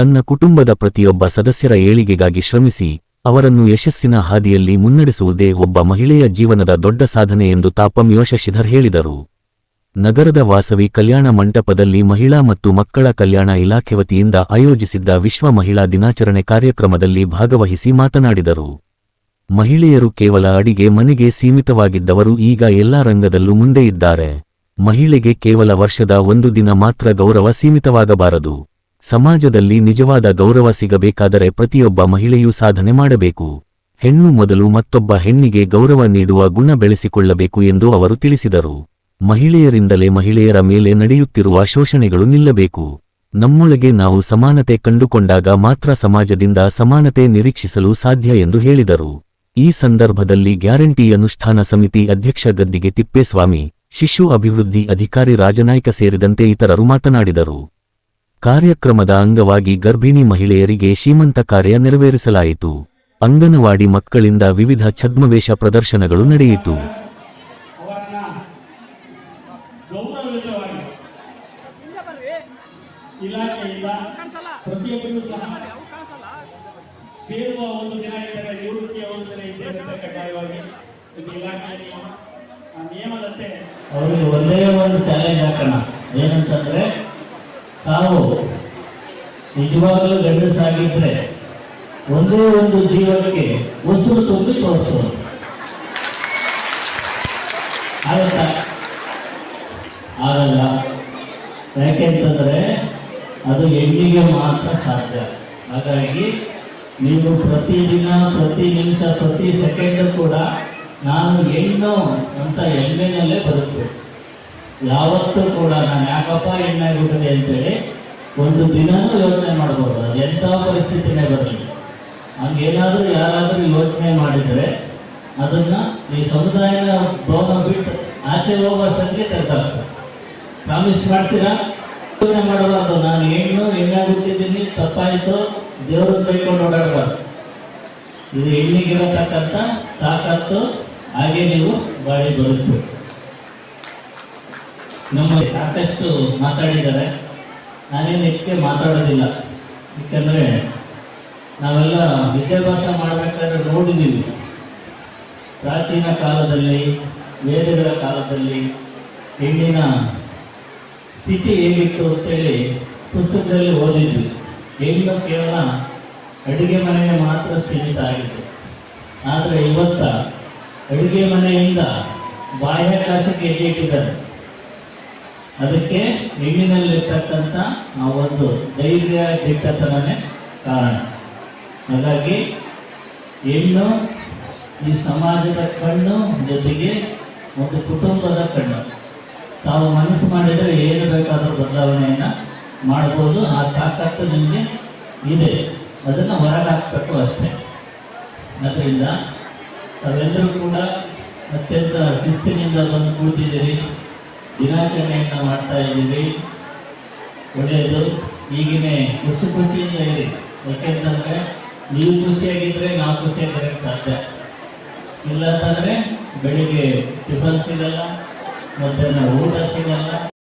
ತನ್ನ ಕುಟುಂಬದ ಪ್ರತಿಯೊಬ್ಬ ಸದಸ್ಯರ ಏಳಿಗೆಗಾಗಿ ಶ್ರಮಿಸಿ ಅವರನ್ನು ಯಶಸ್ಸಿನ ಹಾದಿಯಲ್ಲಿ ಮುನ್ನಡೆಸುವುದೇ ಒಬ್ಬ ಮಹಿಳೆಯ ಜೀವನದ ದೊಡ್ಡ ಸಾಧನೆ ಎಂದು ತಾಪಂ ಶಶಿಧರ್ ಹೇಳಿದರು. ನಗರದ ವಾಸವಿ ಕಲ್ಯಾಣ ಮಂಟಪದಲ್ಲಿ ಮಹಿಳಾ ಮತ್ತು ಮಕ್ಕಳ ಕಲ್ಯಾಣ ಇಲಾಖೆ ವತಿಯಿಂದ ಆಯೋಜಿಸಿದ್ದ ವಿಶ್ವ ಮಹಿಳಾ ದಿನಾಚರಣೆ ಕಾರ್ಯಕ್ರಮದಲ್ಲಿ ಭಾಗವಹಿಸಿ ಮಾತನಾಡಿದರು. ಮಹಿಳೆಯರು ಕೇವಲ ಅಡಿಗೆ ಮನೆಗೆ ಸೀಮಿತವಾಗಿದ್ದವರು ಈಗ ಎಲ್ಲಾ ರಂಗದಲ್ಲೂ ಮುಂದೆ ಇದ್ದಾರೆ. ಮಹಿಳೆಗೆ ಕೇವಲ ವರ್ಷದ ಒಂದು ದಿನ ಮಾತ್ರ ಗೌರವ ಸೀಮಿತವಾಗಬಾರದು. ಸಮಾಜದಲ್ಲಿ ನಿಜವಾದ ಗೌರವ ಸಿಗಬೇಕಾದರೆ ಪ್ರತಿಯೊಬ್ಬ ಮಹಿಳೆಯೂ ಸಾಧನೆ ಮಾಡಬೇಕು. ಹೆಣ್ಣು ಮೊದಲು ಮತ್ತೊಬ್ಬ ಹೆಣ್ಣಿಗೆ ಗೌರವ ನೀಡುವ ಗುಣ ಬೆಳೆಸಿಕೊಳ್ಳಬೇಕು ಎಂದು ಅವರು ತಿಳಿಸಿದರು. ಮಹಿಳೆಯರಿಂದಲೇ ಮಹಿಳೆಯರ ಮೇಲೆ ನಡೆಯುತ್ತಿರುವ ಶೋಷಣೆಗಳು ನಿಲ್ಲಬೇಕು. ನಮ್ಮೊಳಗೆ ನಾವು ಸಮಾನತೆ ಕಂಡುಕೊಂಡಾಗ ಮಾತ್ರ ಸಮಾಜದಿಂದ ಸಮಾನತೆ ನಿರೀಕ್ಷಿಸಲು ಸಾಧ್ಯ ಎಂದು ಹೇಳಿದರು. ಈ ಸಂದರ್ಭದಲ್ಲಿ ಗ್ಯಾರಂಟಿ ಅನುಷ್ಠಾನ ಸಮಿತಿ ಅಧ್ಯಕ್ಷ ಗದ್ದಿಗೆ ತಿಪ್ಪೇಸ್ವಾಮಿ, ಶಿಶು ಅಭಿವೃದ್ಧಿ ಅಧಿಕಾರಿ ರಾಜನಾಯ್ಕ ಸೇರಿದಂತೆ ಇತರರು ಮಾತನಾಡಿದರು. ಕಾರ್ಯಕ್ರಮದ ಅಂಗವಾಗಿ ಗರ್ಭಿಣಿ ಮಹಿಳೆಯರಿಗೆ ಶ್ರೀಮಂತ ಕಾರ್ಯ ನೆರವೇರಿಸಲಾಯಿತು. ಅಂಗನವಾಡಿ ಮಕ್ಕಳಿಂದ ವಿವಿಧ ಛದ್ಮವೇಷ ಪ್ರದರ್ಶನಗಳು ನಡೆಯಿತು. ಅವರಿಗೆ ಒಂದೇ ಒಂದು ಚಾಲೆಂಜ್ ಹಾಕೋಣ, ಏನಂತಂದ್ರೆ ತಾವು ನಿಜವಾಗಲೂ ಗಂಡಸಾಗಿದ್ರೆ ಒಂದೇ ಒಂದು ಜೀವಕ್ಕೆ ಉಸಿರು ತುಂಬಿ ತೋರಿಸೋದು. ಆಗುತ್ತಾ? ಆಗಲ್ಲ. ಯಾಕೆಂತಂದ್ರೆ ಅದು ಹೆಣ್ಣಿಗೆ ಮಾತ್ರ ಸಾಧ್ಯ. ಹಾಗಾಗಿ ನೀವು ಪ್ರತಿದಿನ, ಪ್ರತಿ ನಿಮಿಷ, ಪ್ರತಿ ಸೆಕೆಂಡ್ ಕೂಡ ನಾನು ಹೆಣ್ಣು ಅಂತ ಹೆಮ್ಮೆನಲ್ಲೇ ಬದುಕಬೇಕು. ಯಾವತ್ತೂ ಕೂಡ ನಾನು ಯಾಕಪ್ಪ ಹೆಣ್ಣಾಗಿಬಿಟ್ಟಿದೆ ಅಂತೇಳಿ ಒಂದು ದಿನನೂ ಯೋಚನೆ ಮಾಡ್ಬೋದು. ಅದು ಎಂಥ ಪರಿಸ್ಥಿತಿನೇ ಬರಲಿ, ಹಂಗೇನಾದರೂ ಯಾರಾದರೂ ಯೋಚನೆ ಮಾಡಿದರೆ ಅದನ್ನು ಈ ಸಮುದಾಯದ ಭವನ ಬಿಟ್ಟು ಆಚೆ ಹೋಗೋಷ್ಟೊತ್ತಿಗೆ ತೆಗೆದಾಗ್ತದೆ. ಪ್ರಾಮಿಸ್ ಮಾಡ್ತೀರಾ? ಯೋಚನೆ ಮಾಡಬಾರ್ದು, ನಾನು ಹೆಣ್ಣಾಗುತ್ತಿದ್ದೀನಿ, ತಪ್ಪಾಯಿತು, ದೇವ್ರನ್ನ ಕೈಕೊಂಡು ಓಡಾಡಬಾರ್ದು. ಇದು ಹೆಣ್ಣಿಗಿರತಕ್ಕಂಥ ತಾಕತ್ತು. ಹಾಗೆ ನೀವು ಬಾಳಿ ಬದುಕಬೇಕು. ನಮ್ಮ ಸಾಕಷ್ಟು ಮಾತಾಡಿದ್ದಾರೆ, ನಾನೇನು ಹೆಚ್ಚಿಗೆ ಮಾತಾಡೋದಿಲ್ಲ. ಯಾಕೆಂದರೆ ನಾವೆಲ್ಲ ವಿದ್ಯಾಭ್ಯಾಸ ಮಾಡಬೇಕಾದ್ರೆ ನೋಡಿದ್ದೀವಿ. ಪ್ರಾಚೀನ ಕಾಲದಲ್ಲಿ, ವೇದಗಳ ಕಾಲದಲ್ಲಿ ಹೆಣ್ಣಿನ ಸ್ಥಿತಿ ಹೇಗಿತ್ತು ಅಂತೇಳಿ ಪುಸ್ತಕದಲ್ಲಿ ಓದಿದ್ವಿ. ಹೆಣ್ಣು ಕೇವಲ ಅಡುಗೆ ಮನೆಗೆ ಮಾತ್ರ ಸೀಮಿತ ಆಗಿತ್ತು. ಆದರೆ ಇವತ್ತ ಅಡುಗೆ ಮನೆಯಿಂದ ಬಾಹ್ಯಾಕಾಶಕ್ಕೆ ಹೆಜ್ಜೆ ಇಟ್ಟಿದ್ದಾರೆ. ಅದಕ್ಕೆ ಹೆಣ್ಣಿನಲ್ಲಿರ್ತಕ್ಕಂಥ ಆ ಒಂದು ಧೈರ್ಯ, ದಿಟ್ಟತನನೇ ಕಾರಣ. ಹಾಗಾಗಿ ಹೆಣ್ಣು ಈ ಸಮಾಜದ ಕಣ್ಣು, ಜೊತೆಗೆ ಒಂದು ಕುಟುಂಬದ ಕಣ್ಣು. ತಾವು ಮನಸ್ಸು ಮಾಡಿದರೆ ಏನು ಬೇಕಾದರೂ ಬದಲಾವಣೆಯನ್ನು ಮಾಡ್ಬೋದು. ಆ ತಾಕತ್ತು ನಿಮಗೆ ಇದೆ, ಅದನ್ನು ಹೊರಗಾಕಬೇಕು ಅಷ್ಟೇ. ಅದರಿಂದ ತಾವೆಲ್ಲರೂ ಕೂಡ ಅತ್ಯಂತ ಶಿಸ್ತಿನಿಂದ ಬಂದು ಕೂತಿದ್ದೀರಿ, ದಿನಾಚರಣೆಯನ್ನು ಮಾಡ್ತಾ ಇದ್ದೀವಿ. ಒಳ್ಳೆಯದು. ಹೀಗೇ ಖುಷಿಯಿಂದ ಇರಿ. ಯಾಕೆಂತಂದರೆ ನೀವು ಖುಷಿಯಾಗಿದ್ದರೆ ನಾವು ಖುಷಿಯಾಗಿರೋಕ್ಕೆ ಸಾಧ್ಯ. ಇಲ್ಲ ಅಂತಂದರೆ ಬೆಳಿಗ್ಗೆ ಟಿಫನ್ ಸಿಗಲ್ಲ, ಮಧ್ಯಾಹ್ನ ಊಟ ಸಿಗಲ್ಲ.